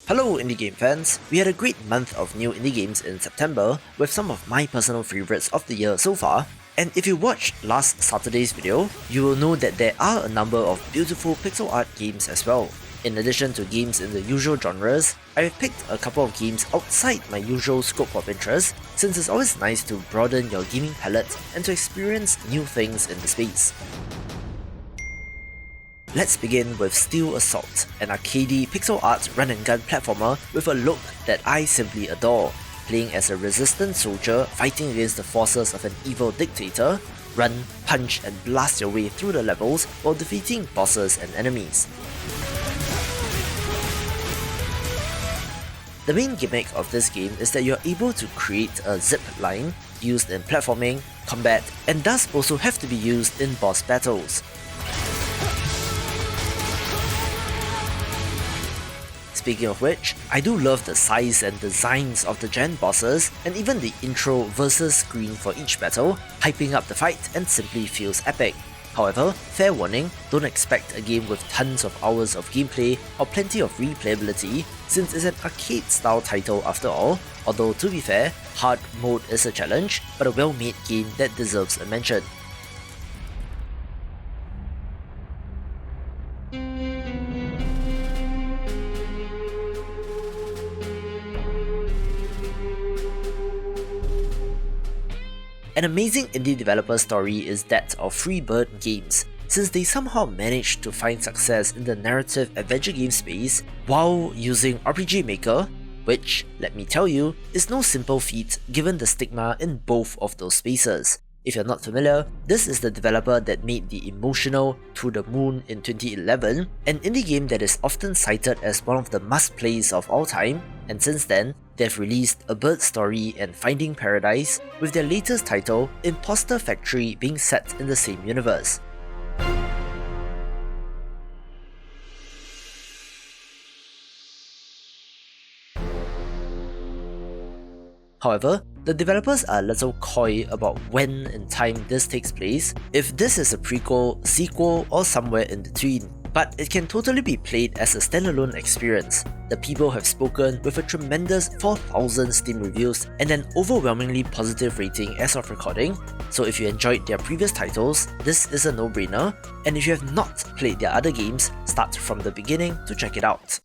Hello indie game fans, we had a great month of new indie games in September with some of my personal favourites of the year so far, and if you watched last Saturday's video, you will know that there are a number of beautiful pixel art games as well. In addition to games in the usual genres, I have picked a couple of games outside my usual scope of interest since it's always nice to broaden your gaming palette and to experience new things in the space. Let's begin with Steel Assault, an arcadey pixel art run-and-gun platformer with a look that I simply adore. Playing as a resistant soldier fighting against the forces of an evil dictator, run, punch and blast your way through the levels while defeating bosses and enemies. The main gimmick of this game is that you're able to create a zip line used in platforming, combat, and does also have to be used in boss battles. Speaking of which, I do love the size and designs of the giant bosses and even the intro versus screen for each battle, hyping up the fight and simply feels epic. However, fair warning, don't expect a game with tons of hours of gameplay or plenty of replayability since it's an arcade style title after all, although to be fair, hard mode is a challenge, but a well-made game that deserves a mention. An amazing indie developer story is that of Freebird Games, since they somehow managed to find success in the narrative adventure game space while using RPG Maker, which, let me tell you, is no simple feat given the stigma in both of those spaces. If you're not familiar, this is the developer that made the emotional To the Moon in 2011, an indie game that is often cited as one of the must-plays of all time, and since then, they've released A Bird's Story and Finding Paradise, with their latest title, Impostor Factory, being set in the same universe. However, the developers are a little coy about when in time this takes place, if this is a prequel, sequel, or somewhere in between. But it can totally be played as a standalone experience. The people have spoken with a tremendous 4,000 Steam reviews and an overwhelmingly positive rating as of recording, so if you enjoyed their previous titles, this is a no-brainer, and if you have not played their other games, start from the beginning to check it out.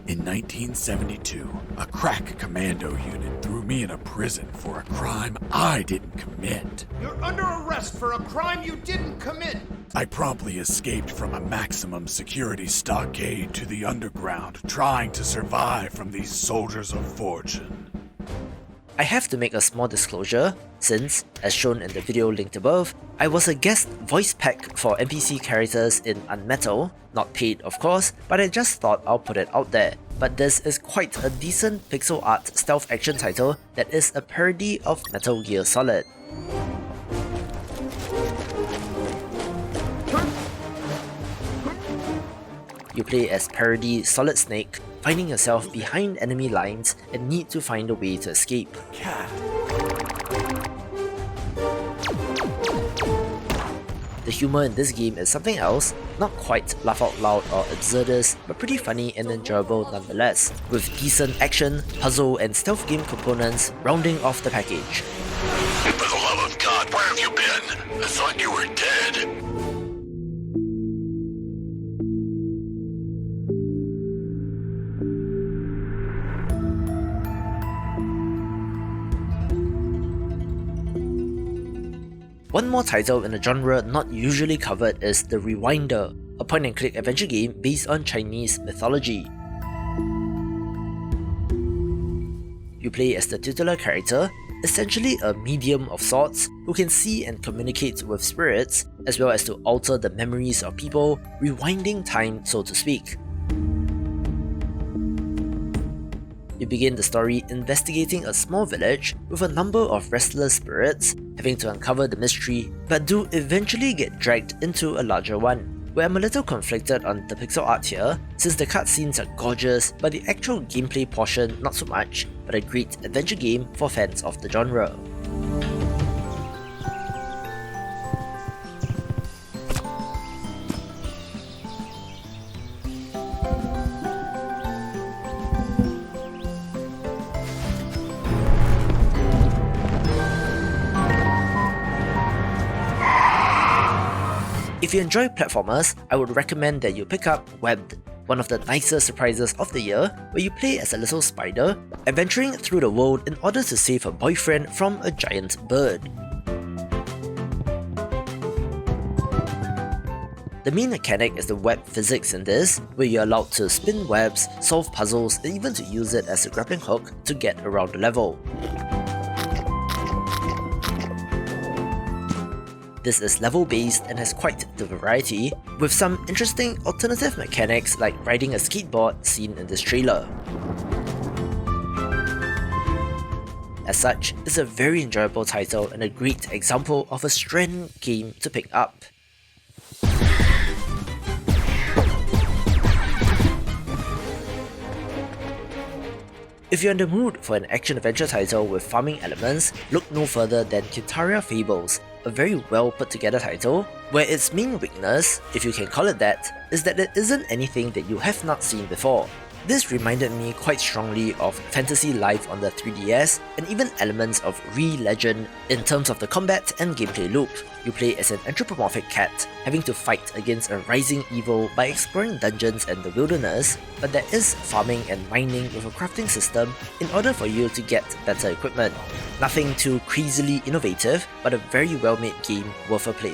In 1972, a crack commando unit threw me in a prison for a crime I didn't commit. You're under arrest for a crime you didn't commit! I promptly escaped from a maximum security stockade to the underground, trying to survive from these soldiers of fortune. I have to make a small disclosure, since, as shown in the video linked above, I was a guest voice pack for NPC characters in UnMetal, not paid of course, but I just thought I'll put it out there. But this is quite a decent pixel art stealth action title that is a parody of Metal Gear Solid. You play as parody Solid Snake, finding yourself behind enemy lines and need to find a way to escape. Cat. The humor in this game is something else, not quite laugh out loud or absurdist, but pretty funny and enjoyable nonetheless, with decent action, puzzle and stealth game components rounding off the package. For the love of God, where have you been? I thought you were dead. One more title in a genre not usually covered is The Rewinder, a point-and-click adventure game based on Chinese mythology. You play as the titular character, essentially a medium of sorts who can see and communicate with spirits, as well as to alter the memories of people, rewinding time so to speak. You begin the story investigating a small village with a number of restless spirits, having to uncover the mystery, but do eventually get dragged into a larger one, where I'm a little conflicted on the pixel art here, since the cutscenes are gorgeous, but the actual gameplay portion not so much, but a great adventure game for fans of the genre. If you enjoy platformers, I would recommend that you pick up Webbed, one of the nicest surprises of the year, where you play as a little spider, adventuring through the world in order to save her boyfriend from a giant bird. The main mechanic is the web physics in this, where you're allowed to spin webs, solve puzzles, and even to use it as a grappling hook to get around the level. This is level-based and has quite the variety, with some interesting alternative mechanics like riding a skateboard seen in this trailer. As such, it's a very enjoyable title and a great example of a strength game to pick up. If you're in the mood for an action-adventure title with farming elements, look no further than Kitaria Fables, a very well put together title, where its main weakness, if you can call it that, is that it isn't anything that you have not seen before. This reminded me quite strongly of Fantasy Life on the 3DS, and even elements of Re-Legend in terms of the combat and gameplay loop. You play as an anthropomorphic cat, having to fight against a rising evil by exploring dungeons and the wilderness, but there is farming and mining with a crafting system in order for you to get better equipment. Nothing too crazily innovative, but a very well made game worth a play.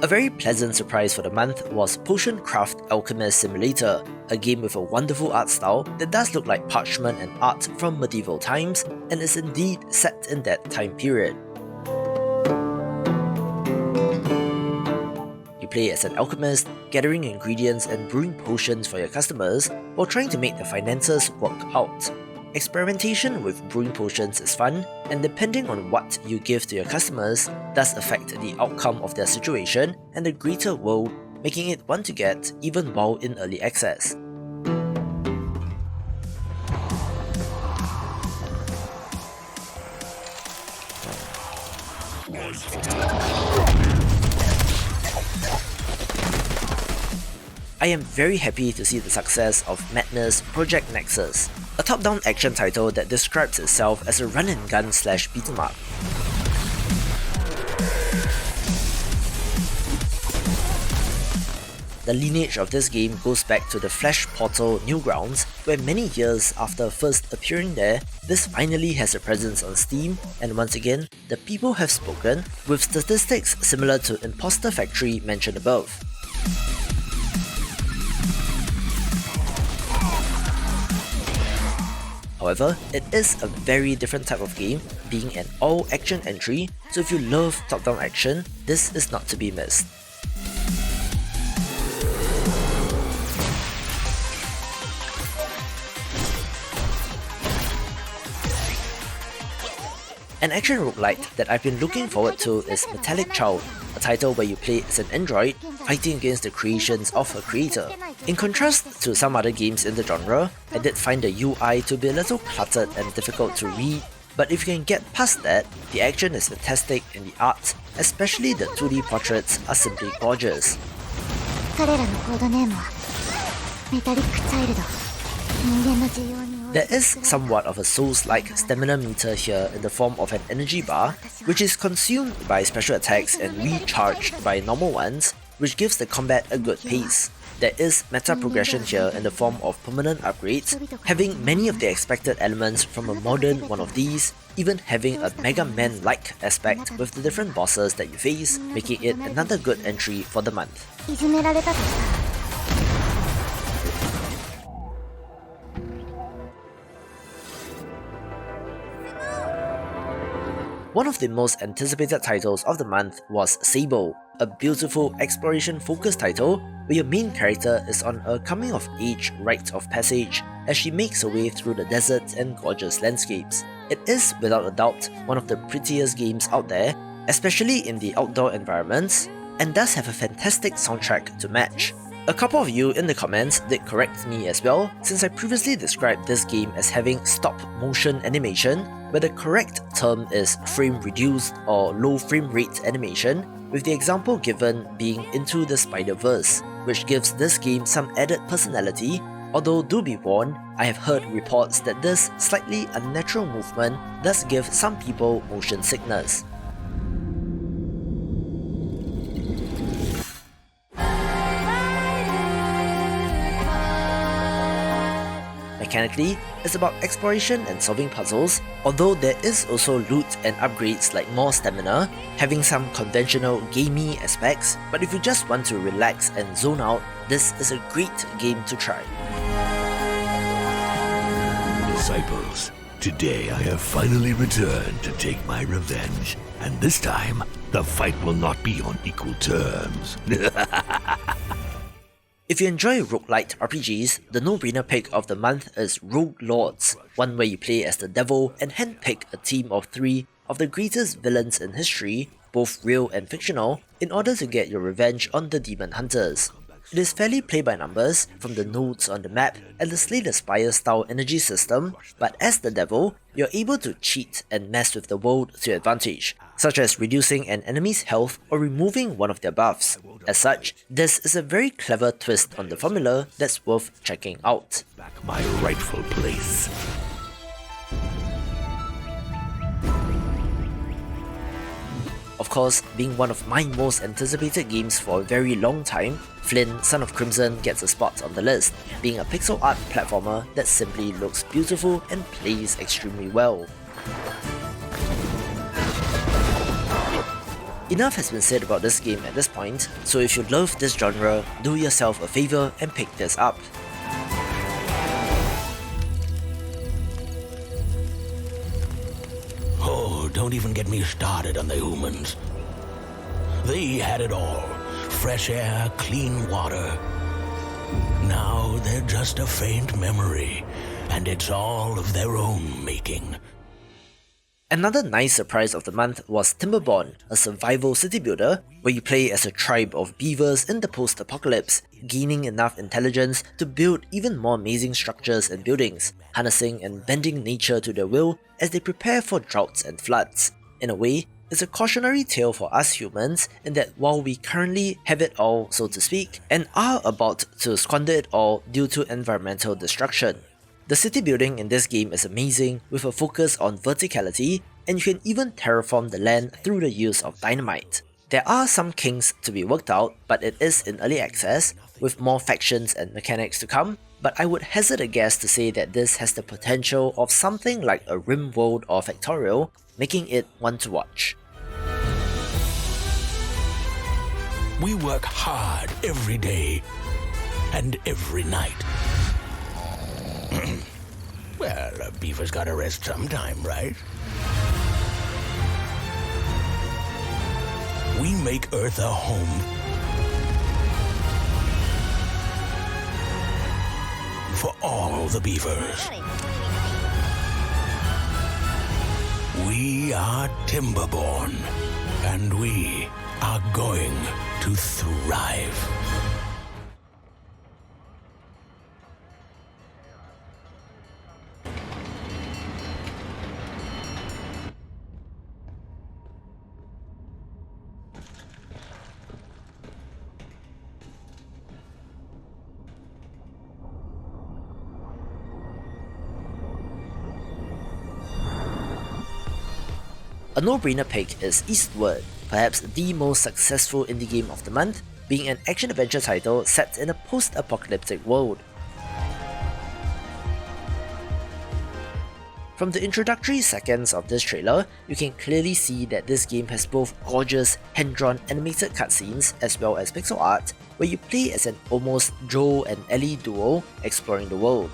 A very pleasant surprise for the month was Potion Craft Alchemist Simulator, a game with a wonderful art style that does look like parchment and art from medieval times, and is indeed set in that time period. You play as an alchemist, gathering ingredients and brewing potions for your customers, while trying to make the finances work out. Experimentation with brewing potions is fun, and depending on what you give to your customers does affect the outcome of their situation and the greater world, making it one to get even while in early access. I am very happy to see the success of Madness Project Nexus, a top-down action title that describes itself as a run-and-gun / beat-em-up. The lineage of this game goes back to the Flash Portal Newgrounds, where many years after first appearing there, this finally has a presence on Steam, and once again, the people have spoken, with statistics similar to Impostor Factory mentioned above. However, it is a very different type of game, being an all-action entry, so if you love top-down action, this is not to be missed. An action roguelite that I've been looking forward to is Metallic Child, a title where you play as an android fighting against the creations of her creator. In contrast to some other games in the genre, I did find the UI to be a little cluttered and difficult to read, but if you can get past that, the action is fantastic and the art, especially the 2D portraits, are simply gorgeous. There is somewhat of a Souls-like stamina meter here in the form of an energy bar, which is consumed by special attacks and recharged by normal ones, which gives the combat a good pace. There is meta progression here in the form of permanent upgrades, having many of the expected elements from a modern one of these, even having a Mega Man-like aspect with the different bosses that you face, making it another good entry for the month. One of the most anticipated titles of the month was Sable, a beautiful exploration-focused title where your main character is on a coming-of-age rite of passage as she makes her way through the desert and gorgeous landscapes. It is, without a doubt, one of the prettiest games out there, especially in the outdoor environments, and does have a fantastic soundtrack to match. A couple of you in the comments did correct me as well, since I previously described this game as having stop-motion animation, where the correct term is frame-reduced or low frame rate animation, with the example given being Into the Spider-Verse, which gives this game some added personality, although do be warned, I have heard reports that this slightly unnatural movement does give some people motion sickness. Mechanically, it's about exploration and solving puzzles, although there is also loot and upgrades like more stamina, having some conventional gamey aspects, but if you just want to relax and zone out, this is a great game to try. Disciples, today I have finally returned to take my revenge, and this time, the fight will not be on equal terms. If you enjoy roguelite RPGs, the no-brainer pick of the month is Rogue Lords, one where you play as the devil and handpick a team of 3 of the greatest villains in history, both real and fictional, in order to get your revenge on the demon hunters. It is fairly play by numbers from the nodes on the map and the Slay the Spire style energy system, but as the devil, you're able to cheat and mess with the world to your advantage, such as reducing an enemy's health or removing one of their buffs. As such, this is a very clever twist on the formula that's worth checking out. Back my rightful place. Of course, being one of my most anticipated games for a very long time, Flynn, Son of Crimson gets a spot on the list, being a pixel art platformer that simply looks beautiful and plays extremely well. Enough has been said about this game at this point, so if you love this genre, do yourself a favour and pick this up. Oh, don't even get me started on the humans. They had it all. Fresh air, clean water. Now they're just a faint memory, and it's all of their own making. Another nice surprise of the month was Timberborn, a survival city builder where you play as a tribe of beavers in the post-apocalypse, gaining enough intelligence to build even more amazing structures and buildings, harnessing and bending nature to their will as they prepare for droughts and floods. In a way, it's a cautionary tale for us humans in that while we currently have it all, so to speak, and are about to squander it all due to environmental destruction. The city building in this game is amazing, with a focus on verticality, and you can even terraform the land through the use of dynamite. There are some kinks to be worked out, but it is in early access, with more factions and mechanics to come, but I would hazard a guess to say that this has the potential of something like a RimWorld or Factorial, making it one to watch. We work hard every day and every night. Well, a beaver's gotta rest sometime, right? We make Earth a home for all the beavers. We are Timberborn, and we are going to thrive. A no-brainer pick is Eastward, perhaps the most successful indie game of the month, being an action-adventure title set in a post-apocalyptic world. From the introductory seconds of this trailer, you can clearly see that this game has both gorgeous, hand-drawn animated cutscenes as well as pixel art, where you play as an almost Joel and Ellie duo exploring the world.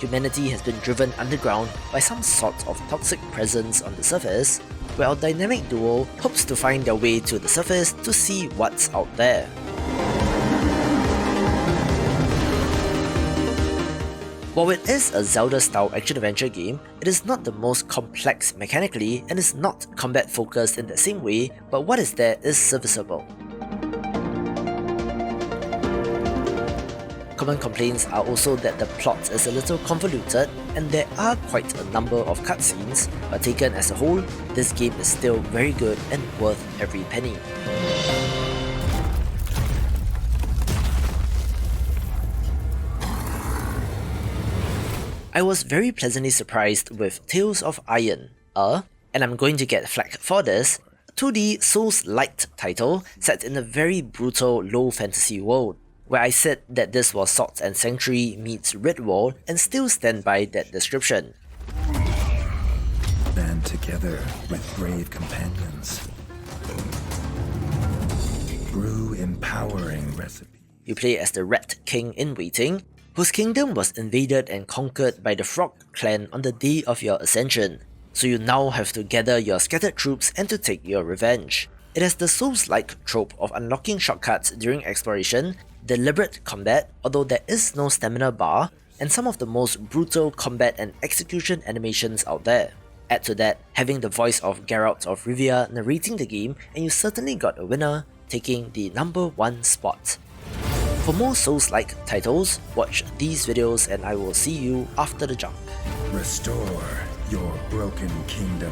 humanity has been driven underground by some sort of toxic presence on the surface, where our dynamic duo hopes to find their way to the surface to see what's out there. While it is a Zelda-style action-adventure game, it is not the most complex mechanically and is not combat-focused in the same way, but what is there is serviceable. Common complaints are also that the plot is a little convoluted and there are quite a number of cutscenes, but taken as a whole, this game is still very good and worth every penny. I was very pleasantly surprised with Tales of Iron, and I'm going to get flack for this, 2D Souls-like title set in a very brutal low fantasy world, where I said that this was Swords and Sanctuary meets Redwall and still stand by that description. Band together with brave companions. Brew empowering recipes. You play as the Rat King in Waiting, whose kingdom was invaded and conquered by the Frog clan on the day of your ascension, so you now have to gather your scattered troops and to take your revenge. It has the Souls-like trope of unlocking shortcuts during exploration, deliberate combat, although there is no stamina bar, and some of the most brutal combat and execution animations out there. Add to that, having the voice of Geralt of Rivia narrating the game, and you certainly got a winner, taking the #1 spot. For more Souls-like titles, watch these videos and I will see you after the jump. Restore your broken kingdom.